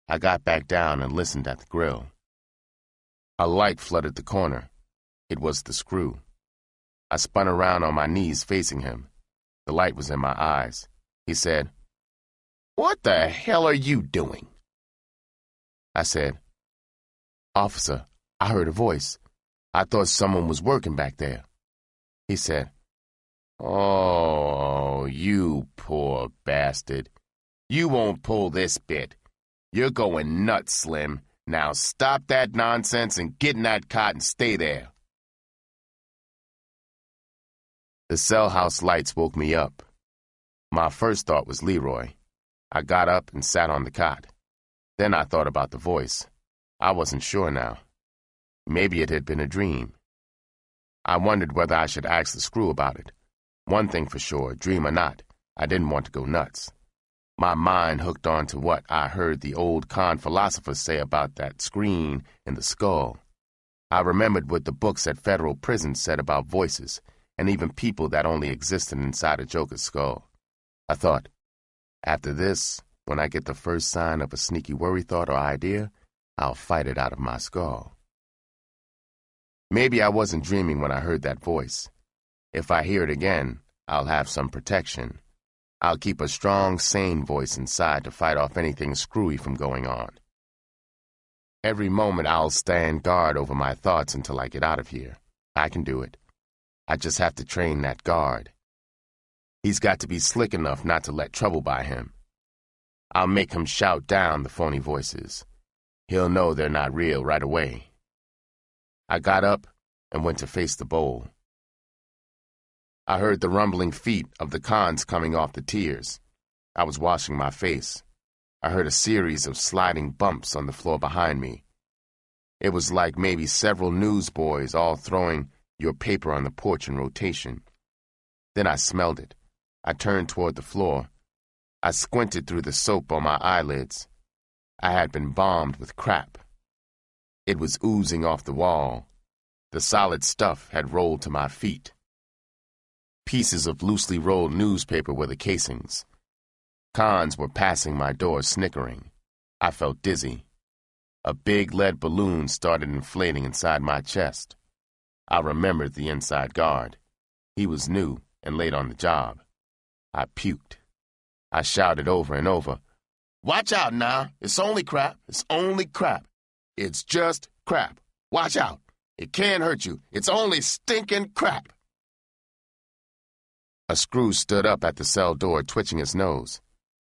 I got back down and listened at the grill. A light flooded the corner. It was the screw. I spun around on my knees facing him. The light was in my eyes. He said, "What the hell are you doing?" I said, "Officer, I heard a voice. I thought someone was working back there." He said, "Oh, you poor bastard. You won't pull this bit. You're going nuts, Slim. Now stop that nonsense and get in that cot and stay there." The cell house lights woke me up. My first thought was Leroy. I got up and sat on the cot. Then I thought about the voice. I wasn't sure now. Maybe it had been a dream. I wondered whether I should ask the screw about it. One thing for sure, dream or not, I didn't want to go nuts. My mind hooked on to what I heard the old con philosophers say about that screen in the skull. I remembered what the books at federal prisons said about voices, and even people that only existed inside a joker's skull. I thought, after this, when I get the first sign of a sneaky worry thought or idea, I'll fight it out of my skull. Maybe I wasn't dreaming when I heard that voice. If I hear it again, I'll have some protection. I'll keep a strong, sane voice inside to fight off anything screwy from going on. Every moment I'll stand guard over my thoughts until I get out of here. I can do it. I just have to train that guard. He's got to be slick enough not to let trouble by him. I'll make him shout down the phony voices. He'll know they're not real right away. I got up and went to face the bowl. I heard the rumbling feet of the cons coming off the tiers. I was washing my face. I heard a series of sliding bumps on the floor behind me. It was like maybe several newsboys all throwing your paper on the porch in rotation. Then I smelled it. I turned toward the floor. I squinted through the soap on my eyelids. I had been bombed with crap. It was oozing off the wall. The solid stuff had rolled to my feet. Pieces of loosely rolled newspaper were the casings. Cons were passing my door snickering. I felt dizzy. A big lead balloon started inflating inside my chest. I remembered the inside guard. He was new and late on the job. I puked. I shouted over and over, "Watch out now. It's only crap. It's only crap. It's just crap. Watch out. It can't hurt you. It's only stinking crap." A screw stood up at the cell door, twitching his nose.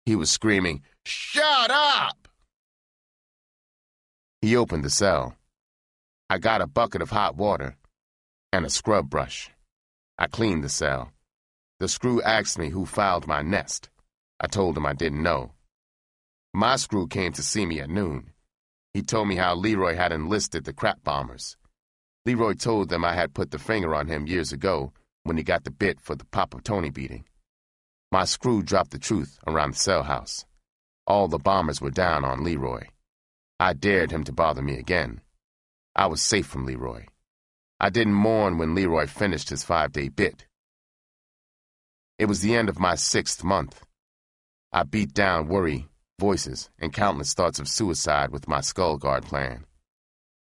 He was screaming, "Shut up!" He opened the cell. I got a bucket of hot water and a scrub brush. I cleaned the cell. The screw asked me who filed my nest. I told him I didn't know. My screw came to see me at noon. He told me how Leroy had enlisted the crap bombers. Leroy told them I had put the finger on him years ago when he got the bit for the Papa Tony beating. My screw dropped the truth around the cell house. All the bombers were down on Leroy. I dared him to bother me again. I was safe from Leroy. I didn't mourn when Leroy finished his 5-day bit. It was the end of my 6th month. I beat down worry, voices, and countless thoughts of suicide with my skull guard plan.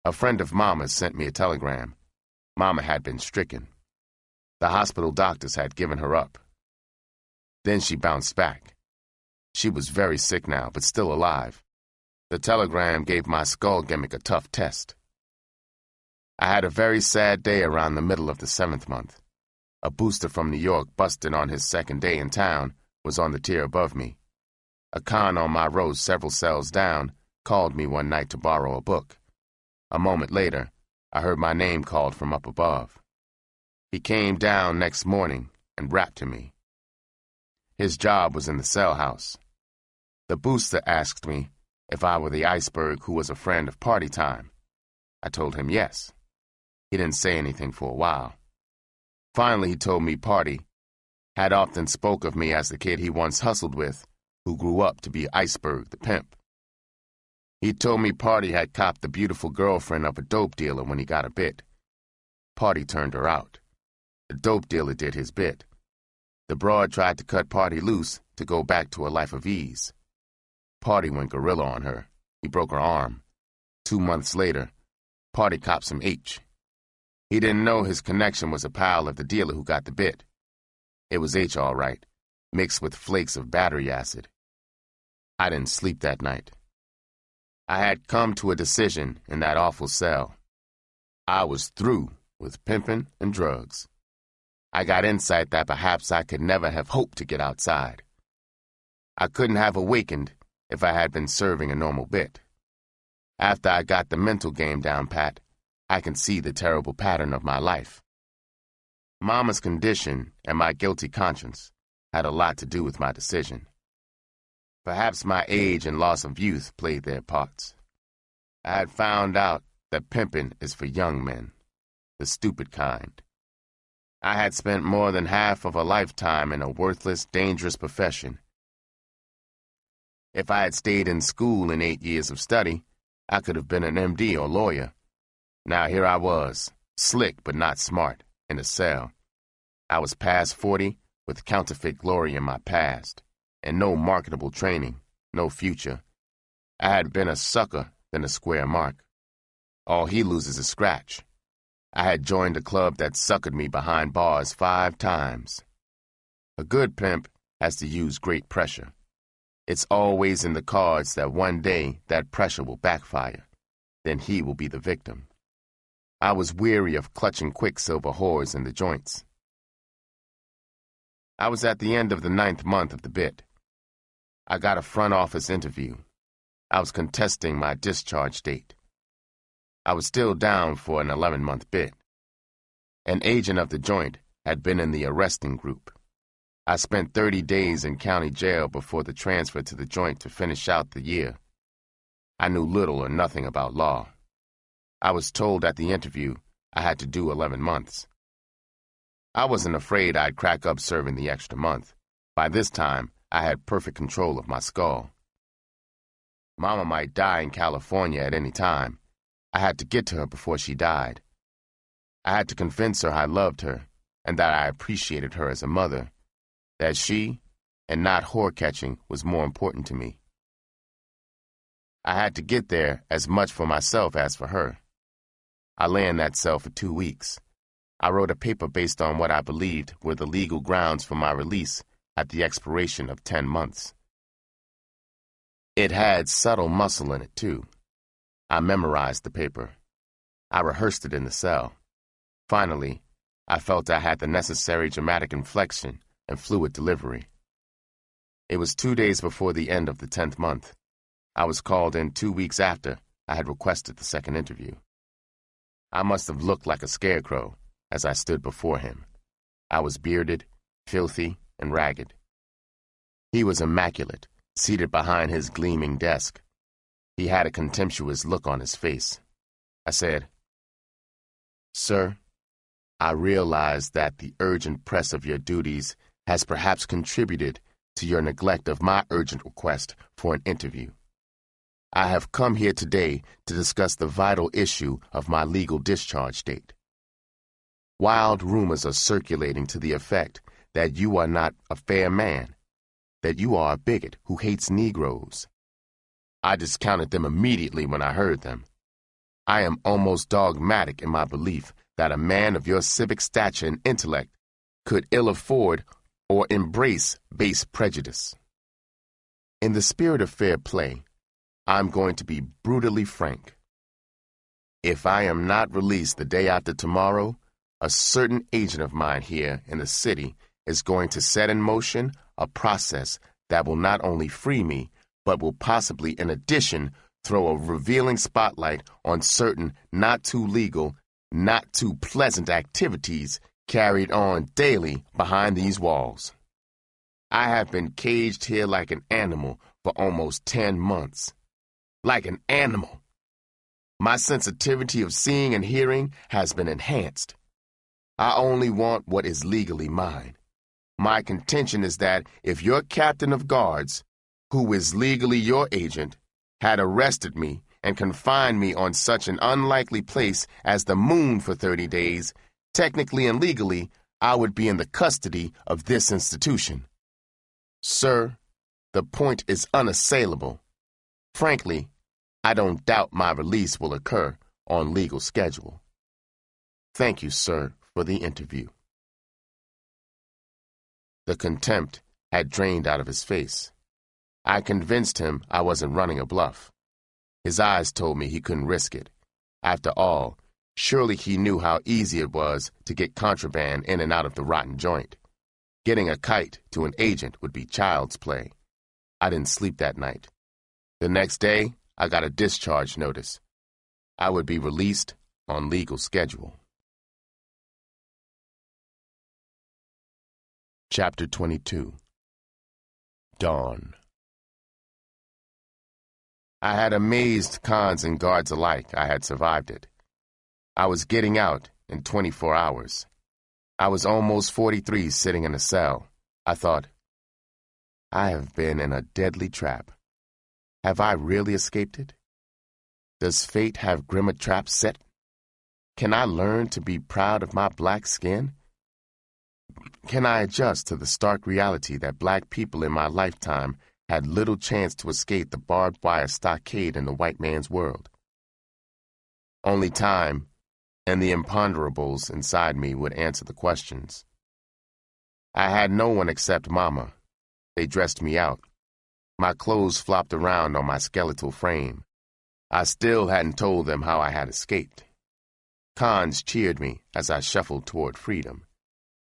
A friend of Mama's sent me a telegram. Mama had been stricken. The hospital doctors had given her up. Then she bounced back. She was very sick now, but still alive. The telegram gave my skull gimmick a tough test. I had a very sad day around the middle of the 7th month. A booster from New York busted on his 2nd day in town was on the tier above me. A con on my row several cells down called me one night to borrow a book. A moment later, I heard my name called from up above. He came down next morning and rapped to me. His job was in the cell house. The booster asked me if I were the iceberg who was a friend of party time. I told him yes. He didn't say anything for a while. Finally, he told me Party had often spoke of me as the kid he once hustled with, who grew up to be Iceberg the pimp. He told me Party had copped the beautiful girlfriend of a dope dealer when he got a bit. Party turned her out. The dope dealer did his bit. The broad tried to cut Party loose to go back to a life of ease. Party went gorilla on her. He broke her arm. 2 months later, party cops him H. He didn't know his connection was a pal of the dealer who got the bit. It was H all right, mixed with flakes of battery acid. I didn't sleep that night. I had come to a decision in that awful cell. I was through with pimping and drugs. I got insight that perhaps I could never have hoped to get outside. I couldn't have awakened if I had been serving a normal bit. After I got the mental game down pat, I can see the terrible pattern of my life. Mama's condition and my guilty conscience had a lot to do with my decision. Perhaps my age and loss of youth played their parts. I had found out that pimping is for young men, the stupid kind. I had spent more than half of a lifetime in a worthless, dangerous profession. If I had stayed in school in 8 years of study, I could have been an MD or lawyer. Now here I was, slick but not smart, in a cell. I was past 40, with counterfeit glory in my past, and no marketable training, no future. I had been a sucker than a square mark. All he loses is scratch. I had joined a club that suckered me behind bars 5 times. A good pimp has to use great pressure. It's always in the cards that one day that pressure will backfire. Then he will be the victim. I was weary of clutching quicksilver whores in the joints. I was at the end of the 9th month of the bit. I got a front office interview. I was contesting my discharge date. I was still down for an 11-month bit. An agent of the joint had been in the arresting group. I spent 30 days in county jail before the transfer to the joint to finish out the year. I knew little or nothing about law. I was told at the interview I had to do 11 months. I wasn't afraid I'd crack up serving the extra month. By this time, I had perfect control of my skull. Mama might die in California at any time. I had to get to her before she died. I had to convince her I loved her and that I appreciated her as a mother, that she, and not whore-catching, was more important to me. I had to get there as much for myself as for her. I lay in that cell for 2 weeks. I wrote a paper based on what I believed were the legal grounds for my release at the expiration of 10 months. It had subtle muscle in it, too. I memorized the paper. I rehearsed it in the cell. Finally, I felt I had the necessary dramatic inflection and fluid delivery. It was 2 days before the end of the 10th month. I was called in 2 weeks after I had requested the second interview. I must have looked like a scarecrow as I stood before him. I was bearded, filthy, and ragged. He was immaculate, seated behind his gleaming desk. He had a contemptuous look on his face. I said, "Sir, I realize that the urgent press of your duties has perhaps contributed to your neglect of my urgent request for an interview. I have come here today to discuss the vital issue of my legal discharge date. Wild rumors are circulating to the effect that you are not a fair man, that you are a bigot who hates Negroes. I discounted them immediately when I heard them. I am almost dogmatic in my belief that a man of your civic stature and intellect could ill afford or embrace base prejudice. In the spirit of fair play, I'm going to be brutally frank. If I am not released the day after tomorrow, a certain agent of mine here in the city is going to set in motion a process that will not only free me, but will possibly, in addition, throw a revealing spotlight on certain not too legal, not too pleasant activities carried on daily behind these walls. I have been caged here like an animal for almost 10 months. Like an animal. My sensitivity of seeing and hearing has been enhanced. I only want what is legally mine. My contention is that if your captain of guards, who is legally your agent, had arrested me and confined me on such an unlikely place as the moon for 30 days, technically and legally, I would be in the custody of this institution. Sir, the point is unassailable. Frankly, I don't doubt my release will occur on legal schedule. Thank you, sir, for the interview. The contempt had drained out of his face. I convinced him I wasn't running a bluff. His eyes told me he couldn't risk it. After all, surely he knew how easy it was to get contraband in and out of the rotten joint. Getting a kite to an agent would be child's play. I didn't sleep that night. The next day, I got a discharge notice. I would be released on legal schedule. Chapter 22. Dawn. I had amazed cons and guards alike I had survived it. I was getting out in 24 hours. I was almost 43 sitting in a cell. I thought, I have been in a deadly trap. Have I really escaped it? Does fate have grimmer traps set? Can I learn to be proud of my black skin? Can I adjust to the stark reality that black people in my lifetime had little chance to escape the barbed wire stockade in the white man's world? Only time and the imponderables inside me would answer the questions. I had no one except Mama. They dressed me out. My clothes flopped around on my skeletal frame. I still hadn't told them how I had escaped. Cons cheered me as I shuffled toward freedom.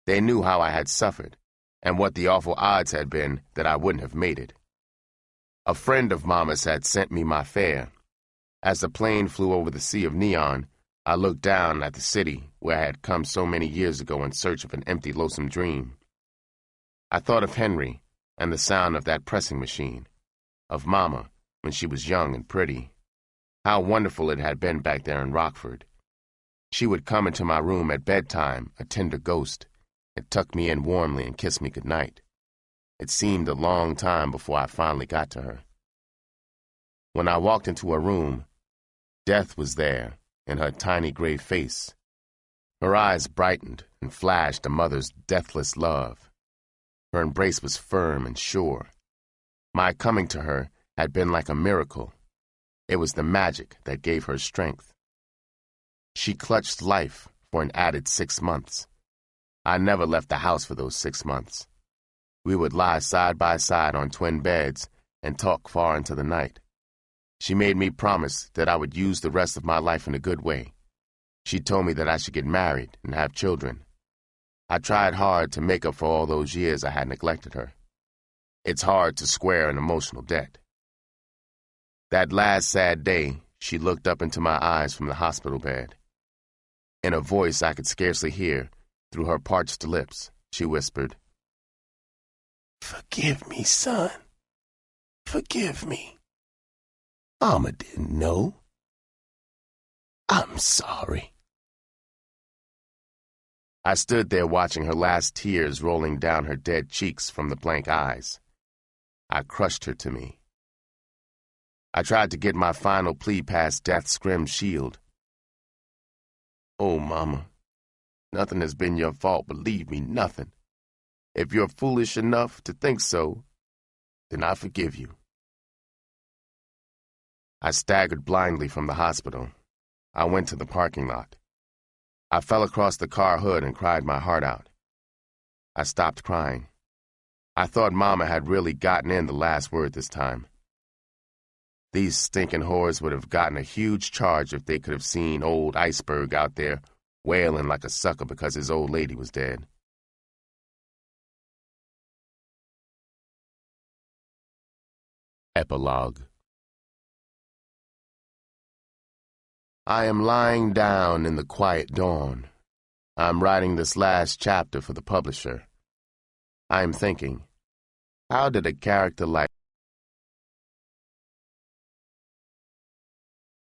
They knew how I had suffered, and what the awful odds had been that I wouldn't have made it. A friend of Mama's had sent me my fare. As the plane flew over the sea of neon, I looked down at the city where I had come so many years ago in search of an empty, loathsome dream. I thought of Henry and the sound of that pressing machine, of Mama when she was young and pretty. How wonderful it had been back there in Rockford. She would come into my room at bedtime, a tender ghost, and tuck me in warmly and kiss me goodnight. It seemed a long time before I finally got to her. When I walked into her room, death was there in her tiny gray face. Her eyes brightened and flashed a mother's deathless love. Her embrace was firm and sure. My coming to her had been like a miracle. It was the magic that gave her strength. She clutched life for an added 6 months. I never left the house for those 6 months. We would lie side by side on twin beds and talk far into the night. She made me promise that I would use the rest of my life in a good way. She told me that I should get married and have children. I tried hard to make up for all those years I had neglected her. It's hard to square an emotional debt. That last sad day, she looked up into my eyes from the hospital bed. In a voice I could scarcely hear, through her parched lips, she whispered, "Forgive me, son. Forgive me. Mama didn't know. I'm sorry." I stood there watching her last tears rolling down her dead cheeks from the blank eyes. I crushed her to me. I tried to get my final plea past death's grim shield. "Oh, Mama, nothing has been your fault, believe me, nothing. If you're foolish enough to think so, then I forgive you." I staggered blindly from the hospital. I went to the parking lot. I fell across the car hood and cried my heart out. I stopped crying. I thought Mama had really gotten in the last word this time. These stinking whores would have gotten a huge charge if they could have seen old Iceberg out there wailing like a sucker because his old lady was dead. Epilogue. I am lying down in the quiet dawn. I'm writing this last chapter for the publisher. I am thinking, how did a character like